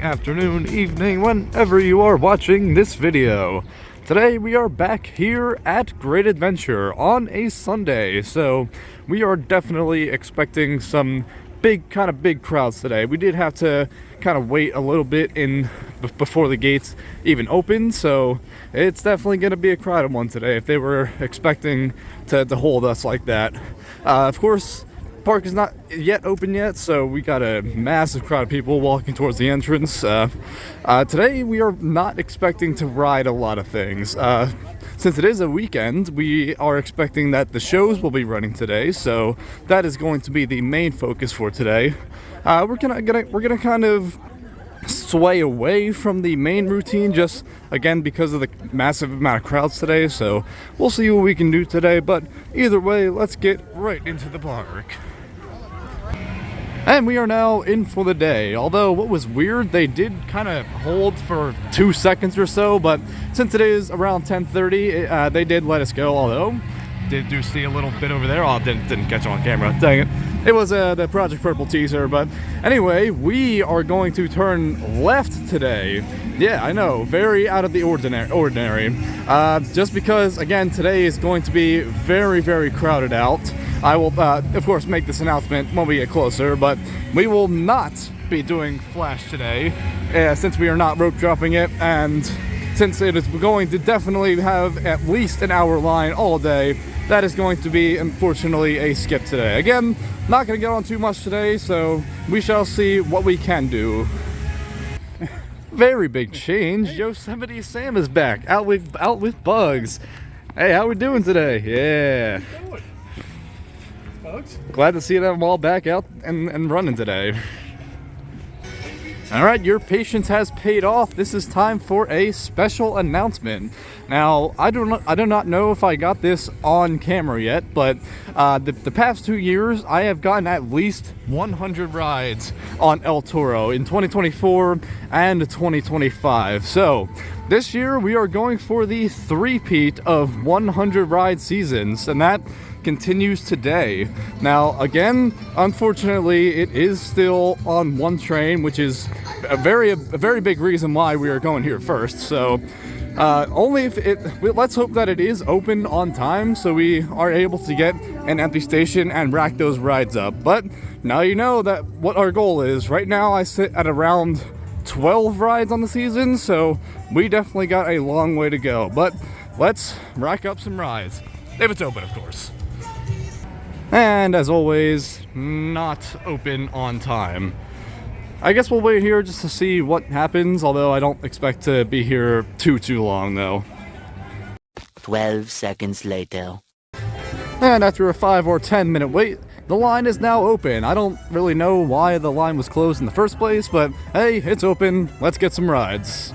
afternoon, evening, whenever you are watching this video. Today we are back here at Great Adventure on a Sunday, so we are definitely expecting some big crowds today. We did have to kind of wait a little bit before the gates even opened, so it's definitely going to be a crowded one today if they were expecting to hold us like that. Of course, park is not yet open yet, so we got a massive crowd of people walking towards the entrance. Today we are not expecting to ride a lot of things. Since it is a weekend, we are expecting that the shows will be running today, so that is going to be the main focus for today. We're gonna kind of sway away from the main routine, just again because of the massive amount of crowds today, so we'll see what we can do today. But either way, let's get right into the park. And we are now in for the day. Although what was weird, they did kind of hold for 2 seconds or so, but since it is around 10:30, they did let us go. Although do see a little bit over there. Oh, didn't catch it on camera. Dang it. It was the Project Purple teaser, but anyway, we are going to turn left today. Yeah, I know, very out of the ordinary. Just because, again, today is going to be very, very crowded out. I will, of course, make this announcement when we get closer, but we will not be doing Flash today, since we are not rope dropping it, and since it is going to definitely have at least an hour line all day, that is going to be, unfortunately, a skip today. Again, not going to get on too much today, so we shall see what we can do. Very big change. Yosemite Sam is back, out with Bugs. Hey, how we doing today? Yeah. Bugs? Glad to see them all back out and running today. Alright, your patience has paid off. This is time for a special announcement. Now, I do not know if I got this on camera yet, but the past 2 years, I have gotten at least 100 rides on El Toro in 2024 and 2025. So, this year we are going for the three-peat of 100 ride seasons, and that continues today. Now, again, unfortunately, it is still on one train, which is a very big reason why we are going here first. So, only if let's hope that it is open on time, so we are able to get an empty station and rack those rides up. But now you know that what our goal is. Right now, I sit at around 12 rides on the season, so we definitely got a long way to go. But let's rack up some rides, if it's open, of course. And as always, not open on time. I guess we'll wait here just to see what happens, although I don't expect to be here too long, though. 12 seconds later. And after a 5 or 10 minute wait, the line is now open. I don't really know why the line was closed in the first place, but hey, it's open. Let's get some rides.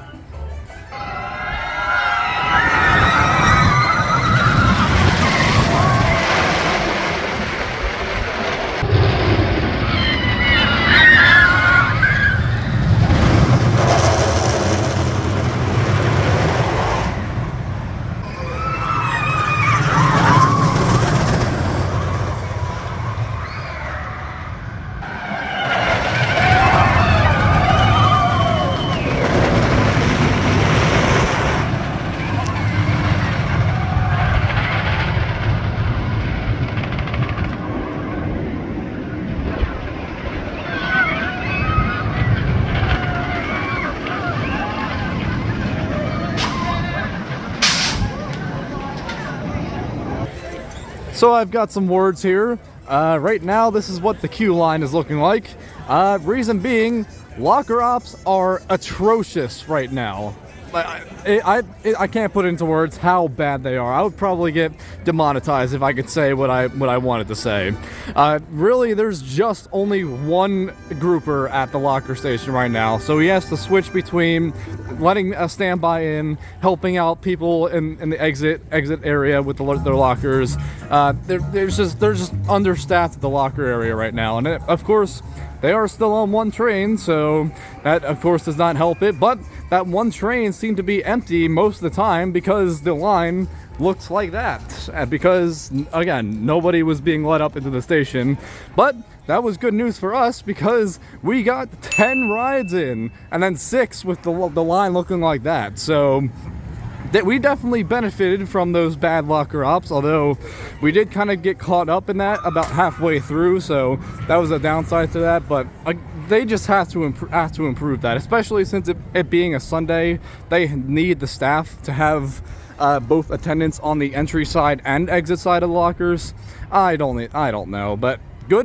So I've got some words here. Right now, this is what the queue line is looking like. Reason being, locker ops are atrocious right now. I can't put into words how bad they are. I would probably get demonetized if I could say what I wanted to say. Really, there's just only one grouper at the locker station right now, so he has to switch between letting a standby in, helping out people in the exit area with their lockers. They're just understaffed at the locker area right now, and of course, they are still on one train, so that of course does not help it, but that one train seemed to be empty most of the time because the line looked like that. Because, again, nobody was being let up into the station. But that was good news for us because we got 10 rides in, and then 6 with the line looking like that. So that we definitely benefited from those bad locker ops, although we did kind of get caught up in that about halfway through, so that was a downside to that. But they just have to improve that, especially since it being a Sunday. They need the staff to have both attendance on the entry side and exit side of the lockers. I don't know, but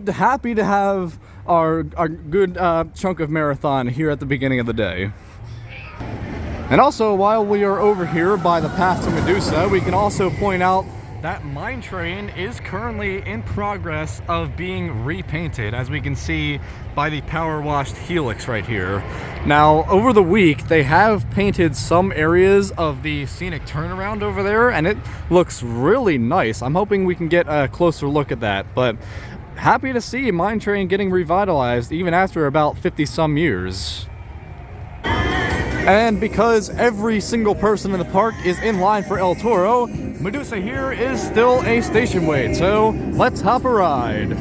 happy to have our good chunk of marathon here at the beginning of the day. And also, while we are over here by the path to Medusa, we can also point out that mine train is currently in progress of being repainted, as we can see by the power washed helix right here. Now, over the week, they have painted some areas of the scenic turnaround over there, and it looks really nice. I'm hoping we can get a closer look at that, but happy to see mine train getting revitalized even after about 50 some years. And because every single person in the park is in line for El Toro, Medusa here is still a station wait, so let's hop a ride.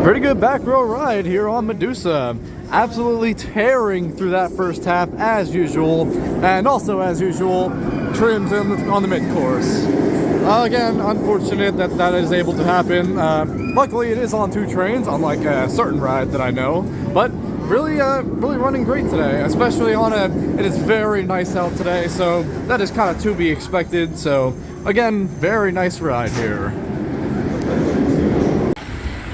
Pretty good back row ride here on Medusa. Absolutely tearing through that first half as usual, and also as usual, trims on the mid-course. Again, unfortunate that is able to happen. Luckily, it is on 2 trains, unlike a certain ride that I know. But really running great today, especially on it is very nice out today, so that is kind of to be expected. So again, very nice ride here.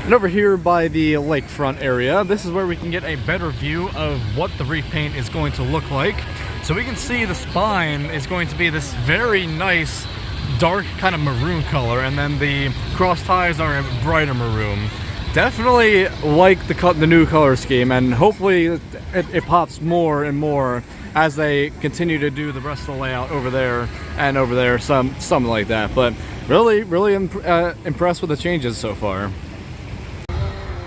And over here by the lakefront area, this is where we can get a better view of what the repaint is going to look like. So we can see the spine is going to be this very nice dark kind of maroon color, and then the cross ties are a brighter maroon. Definitely like the new color scheme, and hopefully it pops more and more as they continue to do the rest of the layout over there and over there, something like that. But really impressed with the changes so far.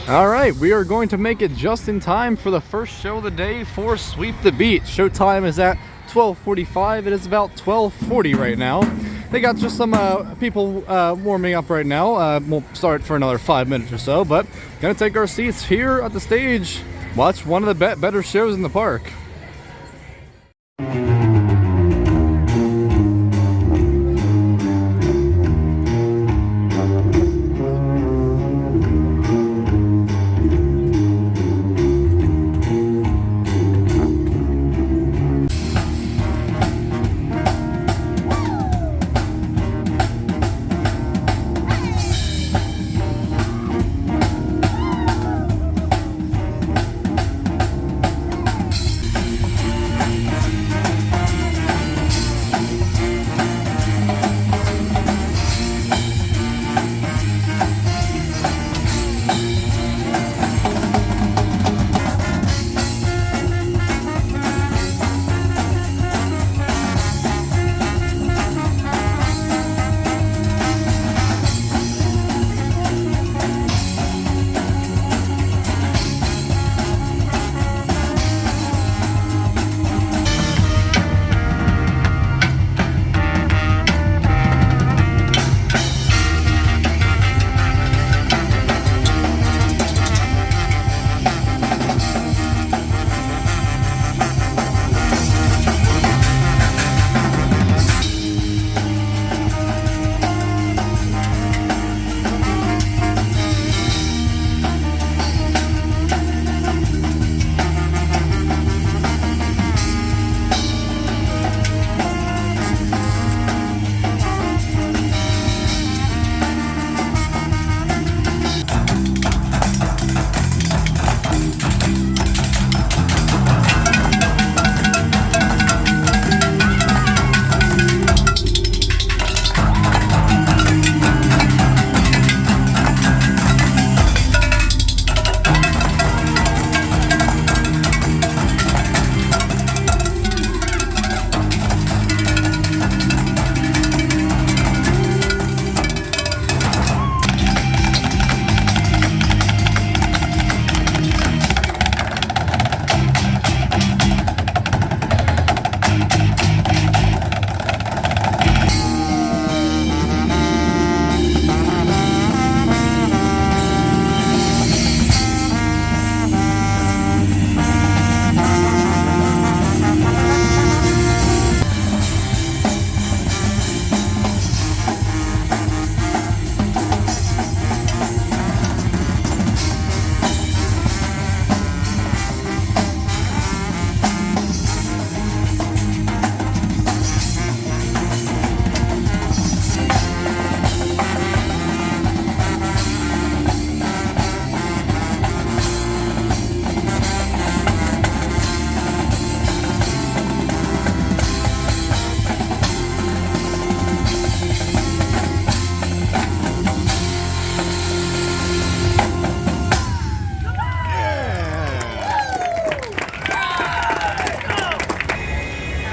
Alright, we are going to make it just in time for the first show of the day for Sweep the Beat. Showtime is at 12:45. It is about 12:40 right now. They got just some people warming up right now. We'll start for another 5 minutes or so, but gonna take our seats here at the stage, watch one of the better shows in the park.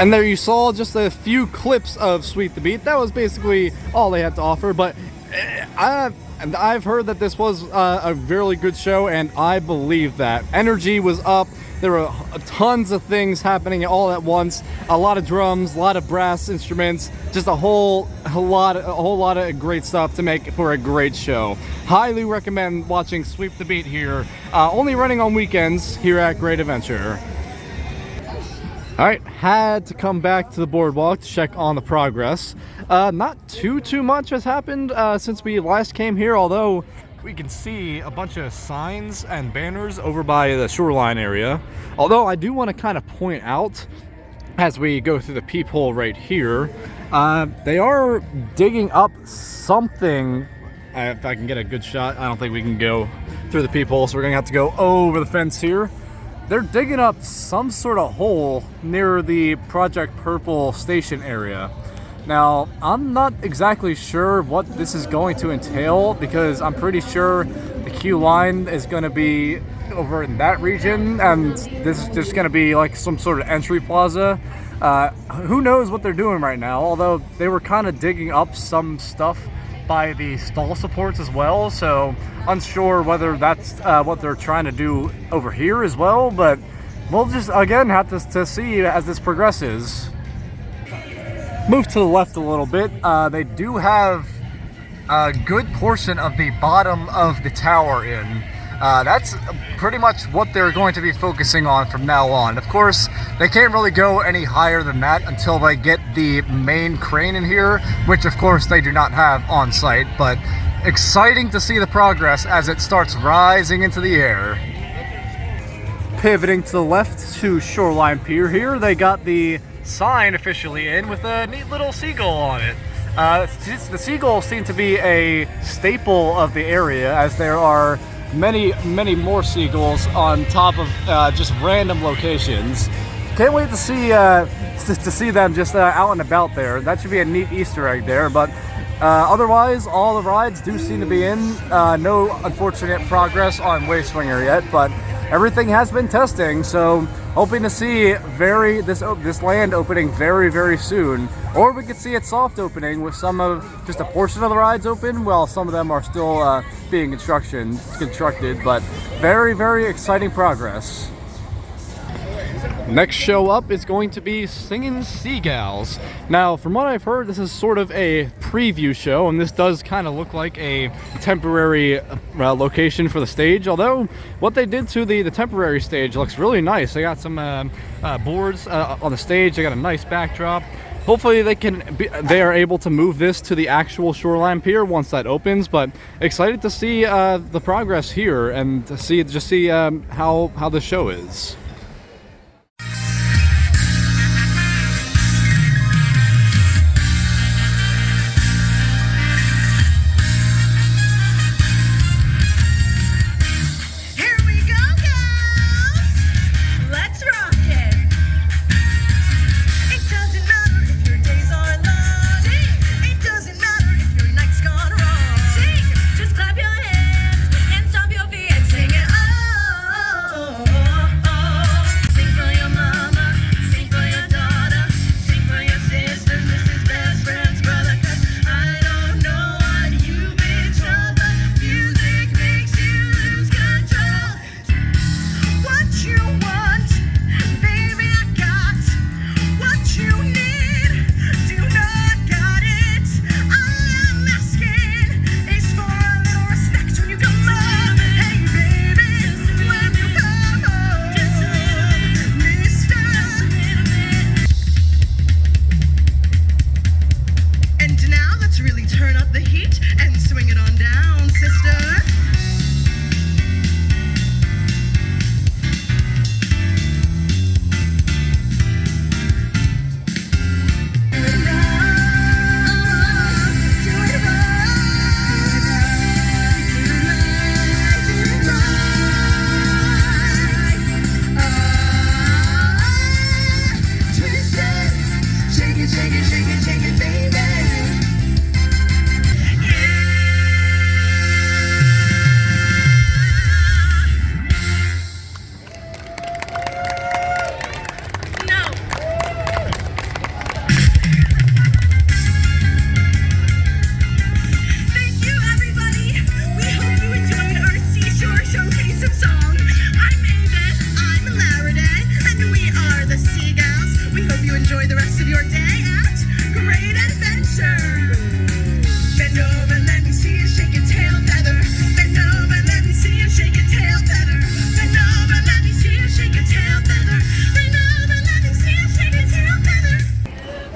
And there you saw just a few clips of Sweep the Beat. That was basically all they had to offer, but I've heard that this was a really good show, and I believe that. Energy was up. There were tons of things happening all at once. A lot of drums, a lot of brass instruments, just a whole lot of great stuff to make for a great show. Highly recommend watching Sweep the Beat here. Only running on weekends here at Great Adventure. All right, had to come back to the boardwalk to check on the progress. Not too much has happened since we last came here, although we can see a bunch of signs and banners over by the shoreline area. Although I do want to kind of point out, as we go through the peephole right here, they are digging up something. If I can get a good shot, I don't think we can go through the peephole, so we're gonna have to go over the fence here. They're digging up some sort of hole near the Project Purple station area. Now, I'm not exactly sure what this is going to entail, because I'm pretty sure the queue line is going to be over in that region, and this is just going to be like some sort of entry plaza. Who knows what they're doing right now, although they were kind of digging up some stuff by the stall supports as well, so unsure whether that's what they're trying to do over here as well, but we'll just again have to see as this progresses. Move to the left a little bit. They do have a good portion of the bottom of the tower in. That's pretty much what they're going to be focusing on from now on. Of course, they can't really go any higher than that until they get the main crane in here, which of course they do not have on site, but exciting to see the progress as it starts rising into the air. Pivoting to the left to Shoreline Pier here, they got the sign officially in with a neat little seagull on it. The seagulls seem to be a staple of the area, as there are many more seagulls on top of just random locations. Can't wait to see them just out and about there. That should be a neat Easter egg there, but otherwise all the rides do seem to be in. No unfortunate progress on Wave Swinger yet, but everything has been testing, so hoping to see this land opening very soon, or we could see it soft opening with just a portion of the rides open, while some of them are still being constructed, but very exciting progress. Next show up is going to be Singin Sea Gals. Now, from what I've heard, this is sort of a preview show, and this does kind of look like a temporary location for the stage, although what they did to the temporary stage looks really nice. They got some boards on the stage, they got a nice backdrop. Hopefully they are able to move this to the actual Shoreline Pier once that opens, but excited to see the progress here and to see how the show is.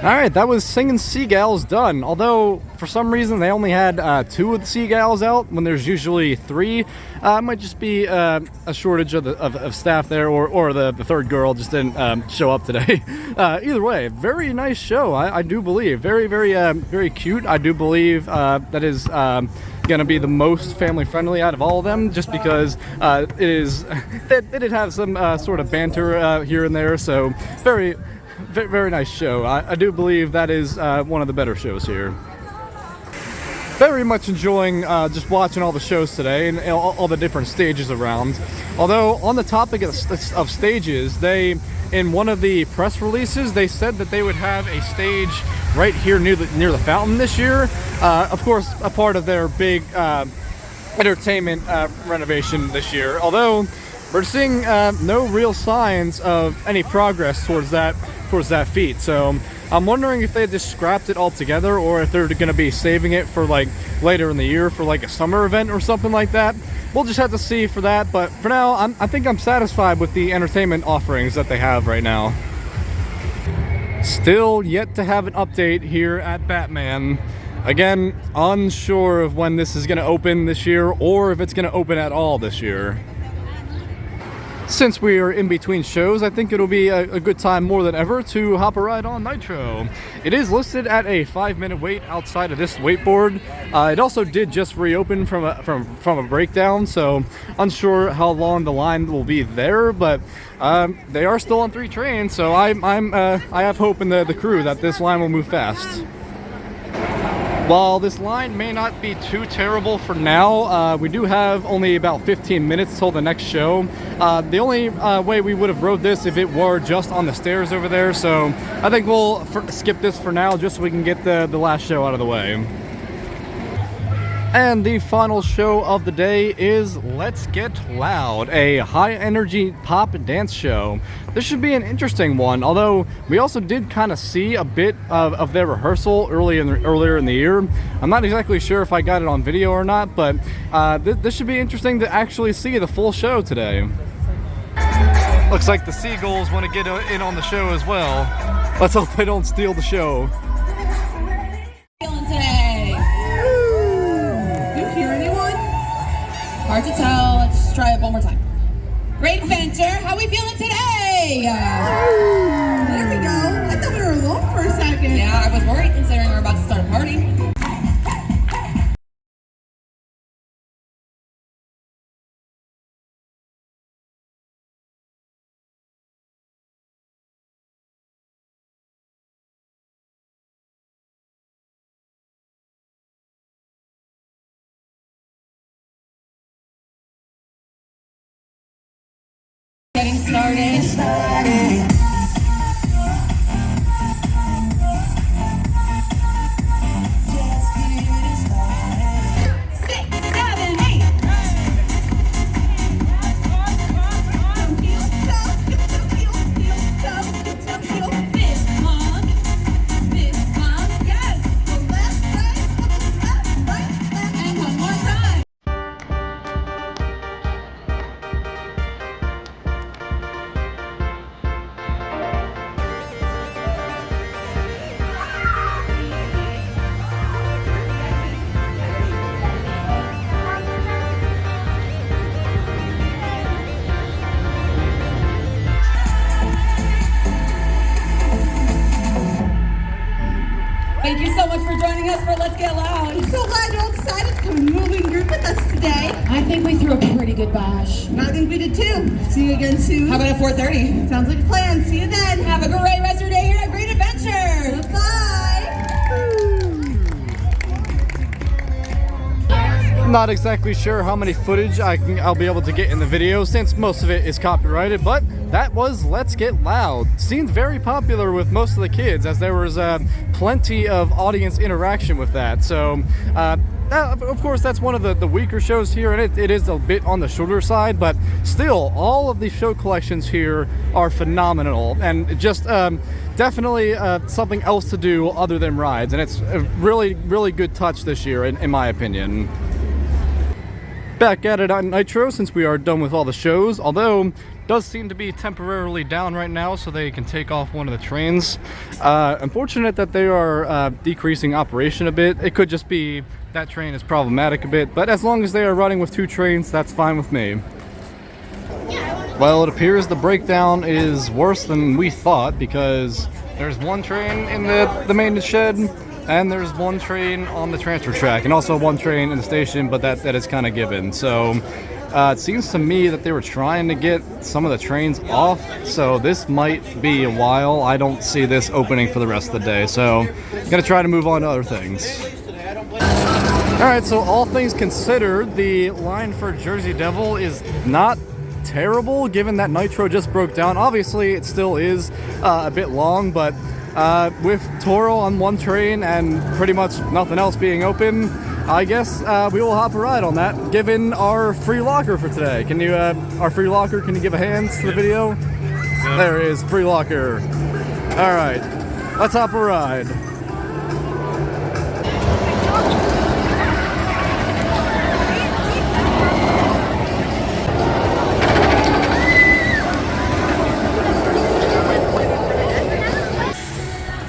All right, that was Singin Sea Gals done. Although, for some reason, they only had 2 of the Sea Gals out when there's usually 3. It might just be a shortage of staff there, or the third girl just didn't show up today. Either way, very nice show, I do believe. Very, very cute. I do believe that is gonna be the most family friendly out of all of them, just because it did have some sort of banter here and there, so very nice show. I do believe that is one of the better shows here. Very much enjoying just watching all the shows today and all the different stages around. Although, on the topic of stages, in one of the press releases, they said that they would have a stage right here near the fountain this year. Of course, a part of their big entertainment renovation this year. Although we're seeing no real signs of any progress towards that feat. So I'm wondering if they just scrapped it altogether, or if they're going to be saving it for like later in the year for like a summer event or something like that. We'll just have to see for that. But for now, I think I'm satisfied with the entertainment offerings that they have right now. Still yet to have an update here at Batman. Again, unsure of when this is going to open this year, or if it's going to open at all this year. Since we are in between shows, I think it'll be a good time more than ever to hop a ride on Nitro. It is listed at a 5-minute wait outside of this wakeboard. It also did just reopen from a breakdown, so unsure how long the line will be there, but they are still on 3 trains, so I have hope in the crew that this line will move fast. While this line may not be too terrible for now, we do have only about 15 minutes till the next show. The only way we would have rode this if it were just on the stairs over there, so I think we'll skip this for now just so we can get the last show out of the way. And the final show of the day is Let's Get Loud, a high-energy pop dance show. This should be an interesting one, although we also did kind of see a bit of their rehearsal earlier in the year. I'm not exactly sure if I got it on video or not, but this should be interesting to actually see the full show today. Looks like the Seagulls want to get in on the show as well. Let's hope they don't steal the show. Hard to tell. Let's try it one more time. Great adventure. How are we feeling today? There we go. I thought we were alone for a second. Yeah, I was worried considering we're about to start a party. Getting started. Thank you so much for joining us for Let's Get Loud. I'm so glad you're all decided to come and moving group with us today. I think we threw a pretty good bash. I think we did too. See you again soon. How about at 4:30? Sounds like a plan. See you then. Have a great rest of your day here at Great Adventure. Bye. I'm not exactly sure how many footage I'll be able to get in the video, since most of it is copyrighted, but that was Let's Get Loud. Seemed very popular with most of the kids, as there was plenty of audience interaction with that. So of course, that's one of the weaker shows here, and it is a bit on the shorter side, but still, all of the show collections here are phenomenal, and just definitely something else to do other than rides, and it's a really good touch this year, in my opinion. back at it on Nitro since we are done with all the shows, although does seem to be temporarily down right now so they can take off one of the trains. Unfortunate that they are decreasing operation a bit. It could just be that train is problematic a bit, but as long as they are running with 2 trains, that's fine with me. Well, it appears the breakdown is worse than we thought because there's 1 train in the maintenance shed and there's 1 train on the transfer track and also 1 train in the station, but that is kind of given. So it seems to me that they were trying to get some of the trains off, so this might be a while. I don't see this opening for the rest of the day, so I'm gonna try to move on to other things. Alright, so all things considered, the line for Jersey Devil is not terrible given that Nitro just broke down. Obviously it still is a bit long, but with Toro on 1 train and pretty much nothing else being open, I guess we will hop a ride on that given our free locker for today. Can you our free locker, can you give a hand to the video? Yeah. There is free locker. Alright, let's hop a ride.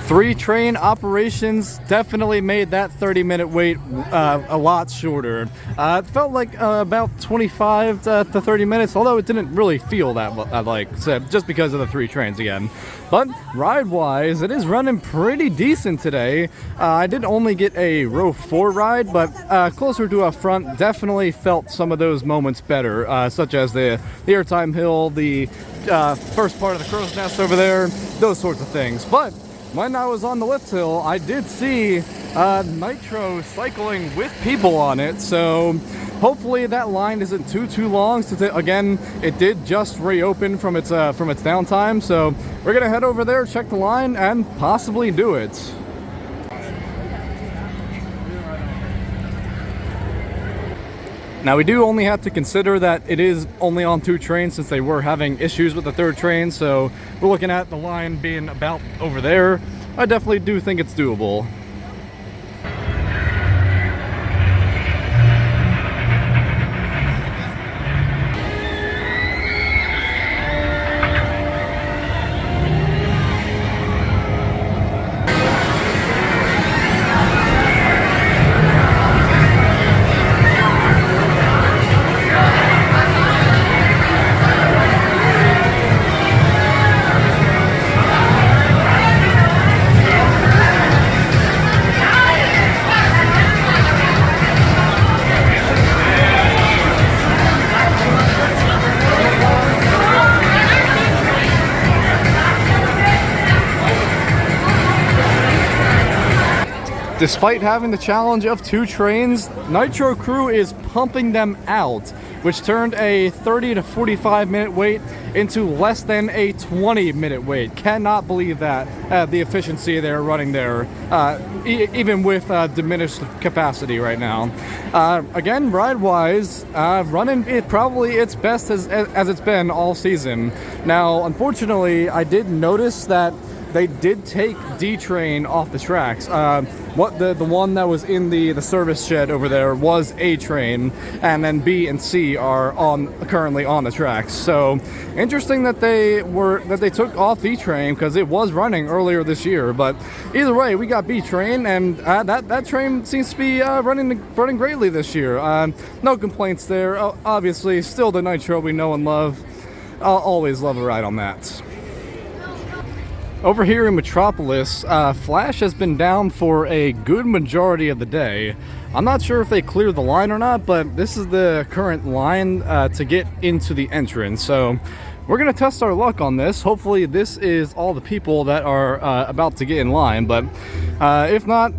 Three train operations definitely made that 30-minute wait a lot shorter. It felt like about 25 to 30 minutes, although it didn't really feel that like just because of the 3 trains again. But ride-wise, it is running pretty decent today. I did only get a row 4 ride, but closer to up front definitely felt some of those moments better, such as the airtime hill, the first part of the crow's nest over there, those sorts of things. But when I was on the lift hill, I did see Nitro cycling with people on it, so hopefully that line isn't too long. Since again, it did just reopen from its downtime, so we're gonna head over there, check the line, and possibly do it. Now we do only have to consider that it is only on 2 trains since they were having issues with the 3rd train, so we're looking at the line being about over there. I definitely do think it's doable. Despite having the challenge of 2 trains, Nitro crew is pumping them out, which turned a 30 to 45 minute wait into less than a 20-minute wait. Cannot believe that, the efficiency they're running there, even with diminished capacity right now. Again, ride-wise, running it probably its best as it's been all season. Now, unfortunately, I did notice that they did take D train off the tracks. The one that was in the service shed over there was A train, and then B and C are currently on the tracks. So interesting that they took off D train because it was running earlier this year. But either way, we got B train, and that train seems to be running greatly this year. No complaints there. Obviously, still the Nitro we know and love. I'll always love a ride on that. Over here in Metropolis, Flash has been down for a good majority of the day. I'm not sure if they cleared the line or not, but this is the current line to get into the entrance. So we're going to test our luck on this. Hopefully this is all the people that are about to get in line, but if not,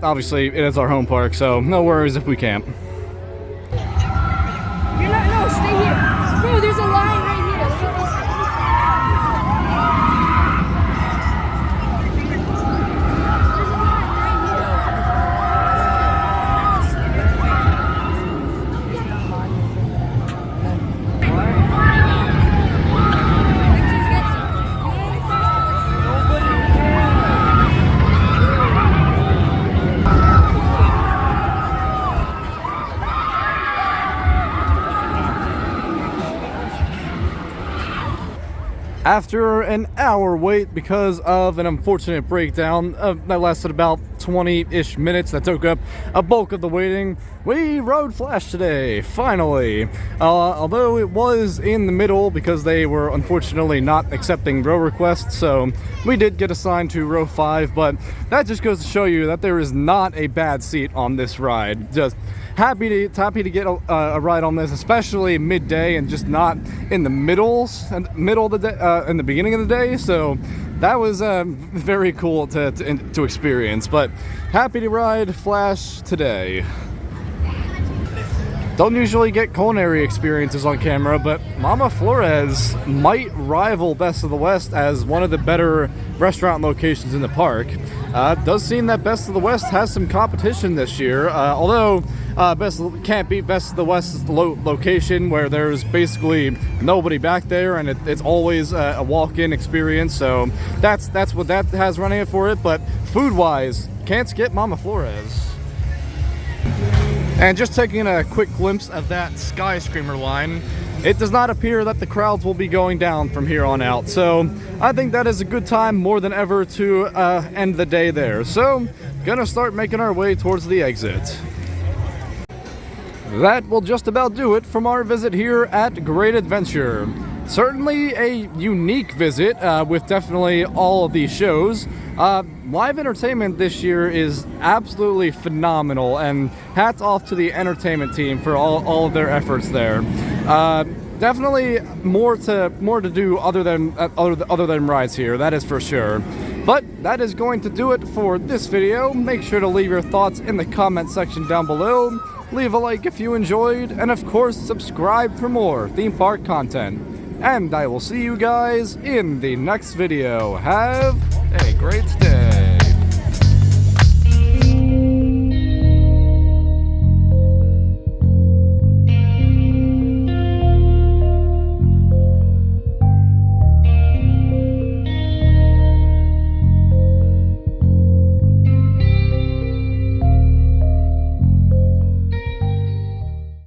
obviously it is our home park, so no worries if we can't. No, stay here. Bro, there's a line right here. After an hour wait because of an unfortunate breakdown that lasted about 20-ish minutes that took up a bulk of the waiting, we rode Flash today, finally. Although it was in the middle because they were unfortunately not accepting row requests, so we did get assigned to row 5, but that just goes to show you that there is not a bad seat on this ride. Just happy to get a ride on this, especially midday and just not in the middle of the day, in the beginning of the day. So that was very cool to experience. But happy to ride Flash today. Don't usually get culinary experiences on camera, but Mama Flores might rival Best of the West as one of the better restaurant locations in the park. Does seem that Best of the West has some competition this year, although can't beat Best of the West's location where there's basically nobody back there and it's always a walk-in experience, so that's what that has running it for it. But food-wise, can't skip Mama Flores. And just taking a quick glimpse of that Skyscreamer line, it does not appear that the crowds will be going down from here on out. So I think that is a good time more than ever to end the day there. So gonna start making our way towards the exit. That will just about do it from our visit here at Great Adventure. Certainly a unique visit with definitely all of these shows. Live entertainment this year is absolutely phenomenal, and hats off to the entertainment team for all of their efforts there. Definitely more to do other than rides here, that is for sure. But that is going to do it for this video. Make sure to leave your thoughts in the comment section down below. Leave a like if you enjoyed, and of course subscribe for more theme park content. And I will see you guys in the next video. Have a great day.